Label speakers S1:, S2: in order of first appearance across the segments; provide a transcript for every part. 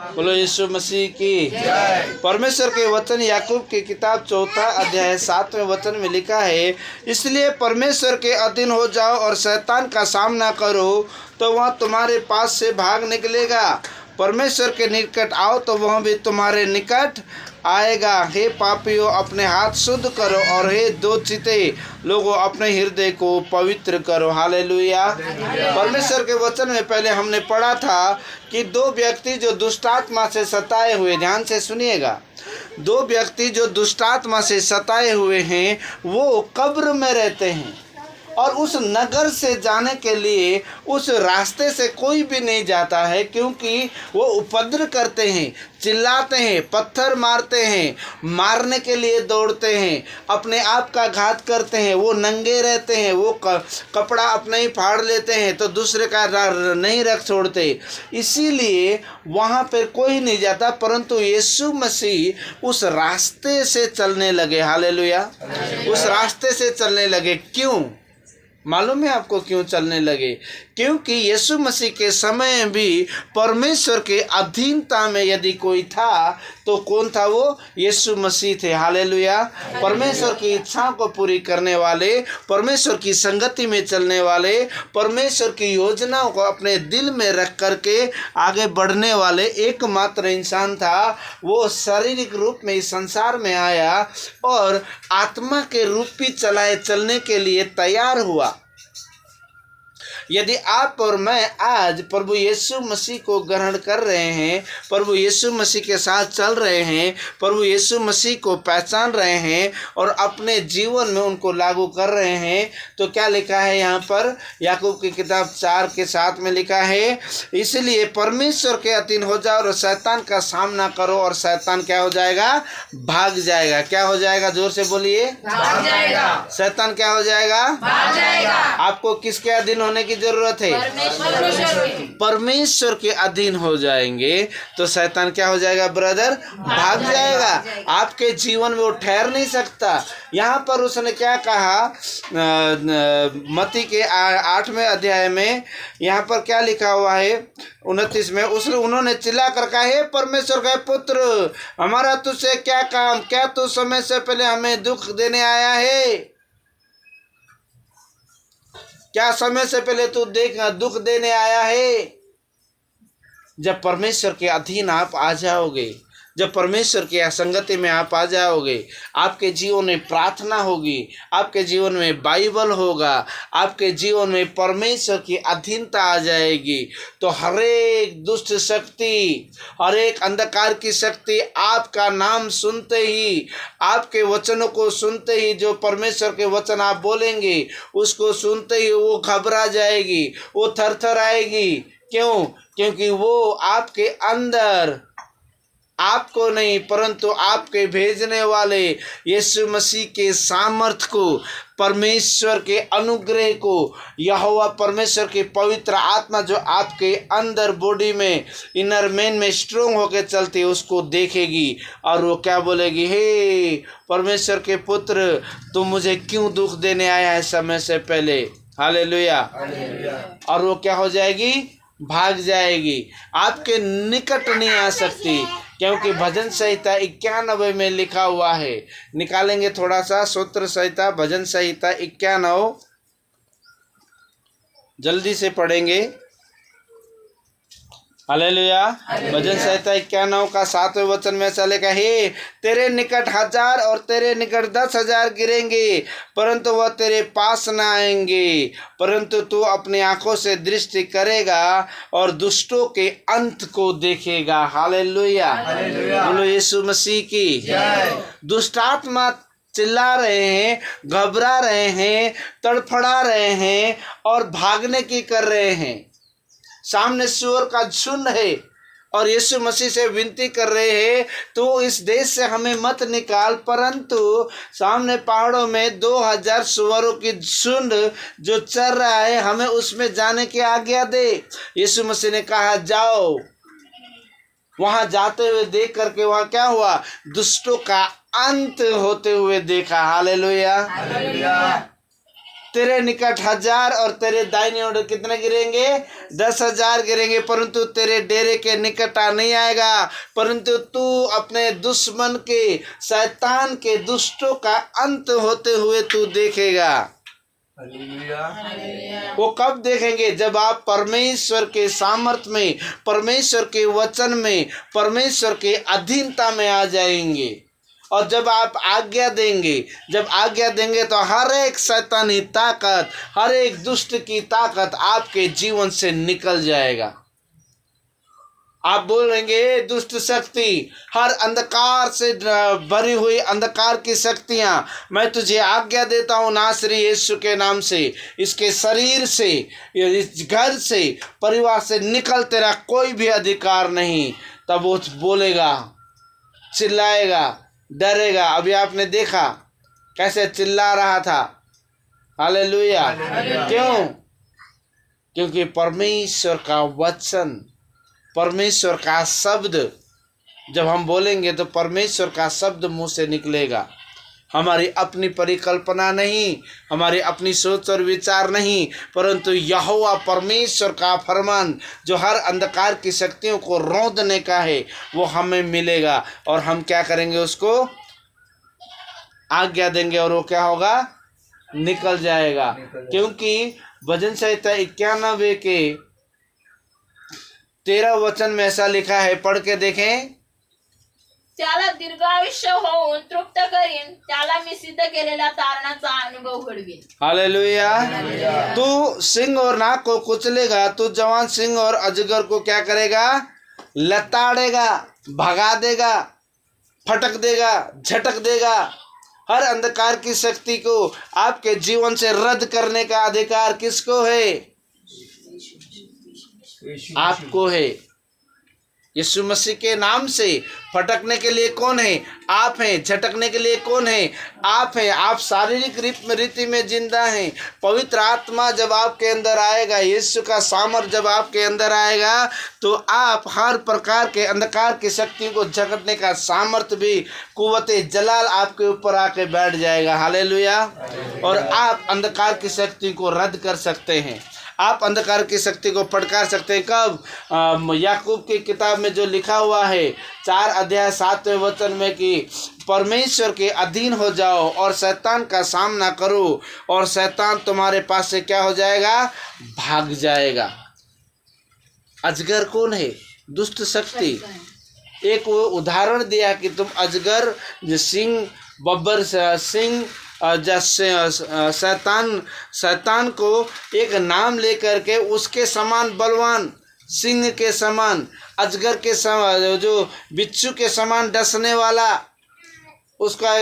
S1: बोलो यीशु मसीह की परमेश्वर के वचन याकूब की किताब 4 अध्याय 7वें वचन में लिखा है, इसलिए परमेश्वर के अधीन हो जाओ और शैतान का सामना करो तो वह तुम्हारे पास से भाग निकलेगा। परमेश्वर के निकट आओ तो वह भी तुम्हारे निकट आएगा। हे पापियों, अपने हाथ शुद्ध करो और हे दो चिते लोगों, अपने हृदय को पवित्र करो। हालेलुया। परमेश्वर के वचन में पहले हमने पढ़ा था कि दो व्यक्ति जो दुष्टात्मा से सताए हुए, ध्यान से सुनिएगा, दो व्यक्ति जो दुष्टात्मा से सताए हुए हैं वो कब्र में रहते हैं और उस नगर से जाने के लिए उस रास्ते से कोई भी नहीं जाता है, क्योंकि वो उपद्रव करते हैं, चिल्लाते हैं, पत्थर मारते हैं, मारने के लिए दौड़ते हैं, अपने आप का घात करते हैं, वो नंगे रहते हैं, वो कपड़ा अपने ही फाड़ लेते हैं तो दूसरे का नहीं रख छोड़ते। इसीलिए वहाँ पर कोई नहीं जाता, परंतु यीशु मसीह उस रास्ते से चलने लगे। हालेलुया। उस रास्ते से चलने लगे। क्यों मालूम है आपको क्यों चलने लगे? क्योंकि यीशु मसीह के समय भी परमेश्वर के अधीनता में यदि कोई था तो कौन था? वो यीशु मसीह थे। हालेलुया। परमेश्वर की इच्छाओं को पूरी करने वाले, परमेश्वर की संगति में चलने वाले, परमेश्वर की योजनाओं को अपने दिल में रख करके आगे बढ़ने वाले एकमात्र इंसान था। वो शारीरिक रूप में इस संसार में आया और आत्मा के रूपी चलाए चलने के लिए तैयार हुआ। यदि आप और मैं आज प्रभु यीशु मसीह को ग्रहण कर रहे हैं, प्रभु यीशु मसीह के साथ चल रहे हैं, प्रभु यीशु मसीह को पहचान रहे हैं और अपने जीवन में उनको लागू कर रहे हैं, तो क्या लिखा है यहाँ पर? याकूब की किताब 4:7 में लिखा है, इसलिए परमेश्वर के अधीन हो जाओ और शैतान का सामना करो और शैतान क्या हो जाएगा? भाग जाएगा। क्या हो जाएगा? जोर से बोलिए।
S2: भाग जाएगा।
S1: शैतान क्या हो जाएगा?
S2: भाग जाएगा।
S1: आपको किसके अधीन होने की जरूरत है? परमेश्वर के अधीन हो जाएंगे तो शैतान क्या हो जाएगा ब्रदर? भाग जाएगा। आपके जीवन में वो ठहर नहीं सकता। यहाँ पर उसने क्या कहा? मत्ती के 8वें अध्याय में यहाँ पर क्या लिखा हुआ है? 29 में उन्होंने चिल्ला कर कहा, हे परमेश्वर का पुत्र, हमारा तुझसे क्या काम? क्या तू समय से पहले हमें दुख देने आया है? क्या समय से पहले तू दुख देने आया है? जब परमेश्वर के अधीन आप आ जाओगे, जब परमेश्वर की संगति में आप आ जाओगे, आपके जीवन में प्रार्थना होगी, आपके जीवन में बाइबल होगा, आपके जीवन में परमेश्वर की अधीनता आ जाएगी, तो हर एक दुष्ट शक्ति, हर एक अंधकार की शक्ति आपका नाम सुनते ही, आपके वचनों को सुनते ही, जो परमेश्वर के वचन आप बोलेंगे उसको सुनते ही वो घबरा जाएगी, वो थरथर आएगी। क्यों? क्योंकि वो आपके अंदर, आपको नहीं परंतु आपके भेजने वाले यीशु मसीह के सामर्थ को, परमेश्वर के अनुग्रह को, यहोवा परमेश्वर की पवित्र आत्मा जो आपके अंदर बॉडी में, इनर मैन में स्ट्रोंग होकर चलती है, उसको देखेगी और वो क्या बोलेगी? हे परमेश्वर के पुत्र, तुम मुझे क्यों दुख देने आया है समय से पहले? हालेलुया। और वो क्या हो जाएगी? भाग जाएगी, आपके निकट नहीं आ सकती, क्योंकि भजन संहिता 91 में लिखा हुआ है। निकालेंगे थोड़ा सा स्तोत्र संहिता, भजन संहिता 91, जल्दी से पढ़ेंगे। हालेलुया। भजन संहिता 91 का 7वें वचन में ऐसा लिखा, हे तेरे निकट 1000 और तेरे निकट 10,000 गिरेंगे परंतु वह तेरे पास न आएंगे, परंतु तू अपनी आंखों से दृष्टि करेगा और दुष्टों के अंत को देखेगा। हालेलुया। बोलो यीशु मसीह की। दुष्टात्मा चिल्ला रहे हैं, घबरा रहे हैं, तड़फड़ा रहे हैं और भागने की कर रहे हैं। सामने सूअर का झुंड है और यीशु मसीह से विनती कर रहे हैं, तो इस देश से हमें मत निकाल, परंतु सामने पहाड़ों में 2000 सूअरों की झुंड जो चल रहा है, हमें उसमें जाने की आज्ञा दे। यीशु मसीह ने कहा, जाओ। वहां जाते हुए देख करके वहां क्या हुआ? दुष्टों का अंत होते हुए देखा। हालेलुया। तेरे निकट 1000 और तेरे दाहिने ओर कितने गिरेंगे? 10,000 गिरेंगे, परंतु तेरे डेरे के निकट आ नहीं आएगा। परंतु तू अपने दुश्मन के, शैतान के, दुष्टों का अंत होते हुए तू देखेगा। वो कब देखेंगे? जब आप परमेश्वर के सामर्थ्य में, परमेश्वर के वचन में, परमेश्वर के अधीनता में आ जाएंगे। और जब आप आज्ञा देंगे, जब आज्ञा देंगे तो हर एक शैतानी ताकत, हर एक दुष्ट की ताकत आपके जीवन से निकल जाएगा। आप बोलेंगे दुष्ट शक्ति, हर अंधकार से भरी हुई अंधकार की शक्तियां, मैं तुझे आज्ञा देता हूँ नासरी यीशु के नाम से, इसके शरीर से, इस घर से, परिवार से निकल, तेरा कोई भी अधिकार नहीं। तब वो बोलेगा, चिल्लाएगा, डरेगा। अभी आपने देखा कैसे चिल्ला रहा था। हालेलुया। क्यों? क्योंकि परमेश्वर का वचन, परमेश्वर का शब्द जब हम बोलेंगे तो परमेश्वर का शब्द मुंह से निकलेगा। हमारी अपनी परिकल्पना नहीं, हमारी अपनी सोच और विचार नहीं, परंतु यहोवा परमेश्वर का फरमान जो हर अंधकार की शक्तियों को रौंदने का है, वो हमें मिलेगा। और हम क्या करेंगे? उसको आज्ञा देंगे और वो क्या होगा? निकल जाएगा। क्योंकि भजन संहिता 91 के 13 वचन में ऐसा लिखा है, पढ़ के देखें।
S2: त्याला दीर्घायुष्य होऊन तृप्त करीन, त्याला मी सिद्ध केलेला तारणाचा अनुभव घडवीन।
S1: हालेलुया। तू सिंह और नाग को कुचलेगा, तू जवान सिंह और अजगर को क्या करेगा? लताड़ेगा, भगा देगा, फटक देगा, झटक देगा। हर अंधकार की शक्ति को आपके जीवन से रद्द करने का अधिकार किसको है? आपको है। यीशु मसीह के नाम से फटकने के लिए कौन है? आप हैं। झटकने के लिए कौन है? आप हैं। आप शारीरिक रीति में जिंदा हैं। पवित्र आत्मा जब आपके अंदर आएगा, यीशु का सामर्थ जब आपके अंदर आएगा, तो आप हर प्रकार के अंधकार की शक्तियों को झगड़ने का सामर्थ भी, कुव्वते जलाल आपके ऊपर आके बैठ जाएगा। हालेलुया। और आप अंधकार की शक्ति को रद्द कर सकते हैं। आप अंधकार की शक्ति को फटकार सकते हैं। कब? याकूब की किताब में जो लिखा हुआ है 4 अध्याय 7वें वचन में कि परमेश्वर के अधीन हो जाओ और शैतान का सामना करो, और शैतान तुम्हारे पास से क्या हो जाएगा? भाग जाएगा। अजगर कौन है? दुष्ट शक्ति। एक वो उदाहरण दिया कि तुम अजगर, सिंह, बब्बर, सिंह, शैतान को एक नाम लेकर के उसके समान बलवान, सिंह के समान, अजगर के समान, जो बिच्छू के समान डसने वाला, उसका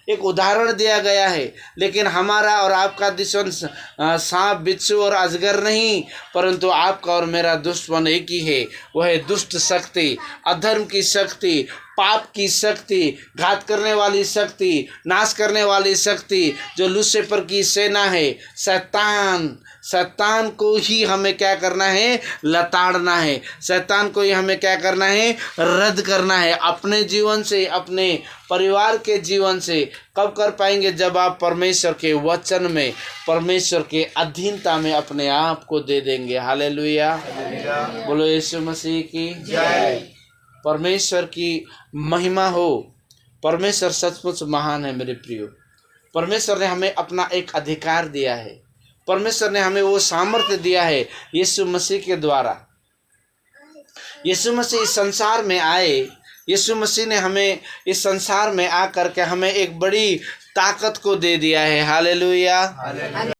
S1: एक उदाहरण दिया गया है। लेकिन हमारा और आपका दुश्मन सांप, बिच्छू और अजगर नहीं, परंतु आपका और मेरा दुश्मन एक ही है। वह है दुष्ट शक्ति, अधर्म की शक्ति, पाप की शक्ति, घात करने वाली शक्ति, नाश करने वाली शक्ति, जो लूसीफर की सेना है, शैतान। शैतान को ही हमें क्या करना है? लताड़ना है। शैतान को ही हमें क्या करना है? रद्द करना है अपने जीवन से, अपने परिवार के जीवन से। कब कर पाएंगे? जब आप परमेश्वर के वचन में, परमेश्वर के अधीनता में अपने आप को दे देंगे। हालेलुया। बोलो यीशु मसीह की जय। परमेश्वर की महिमा हो। परमेश्वर सचमुच महान है मेरे प्रियो। परमेश्वर ने हमें अपना एक अधिकार दिया है। परमेश्वर ने हमें वो सामर्थ्य दिया है यीशु मसीह के द्वारा। यीशु मसीह इस संसार में आए। यीशु मसीह ने हमें इस संसार में आकर के हमें एक बड़ी ताकत को दे दिया है। हालेलुया।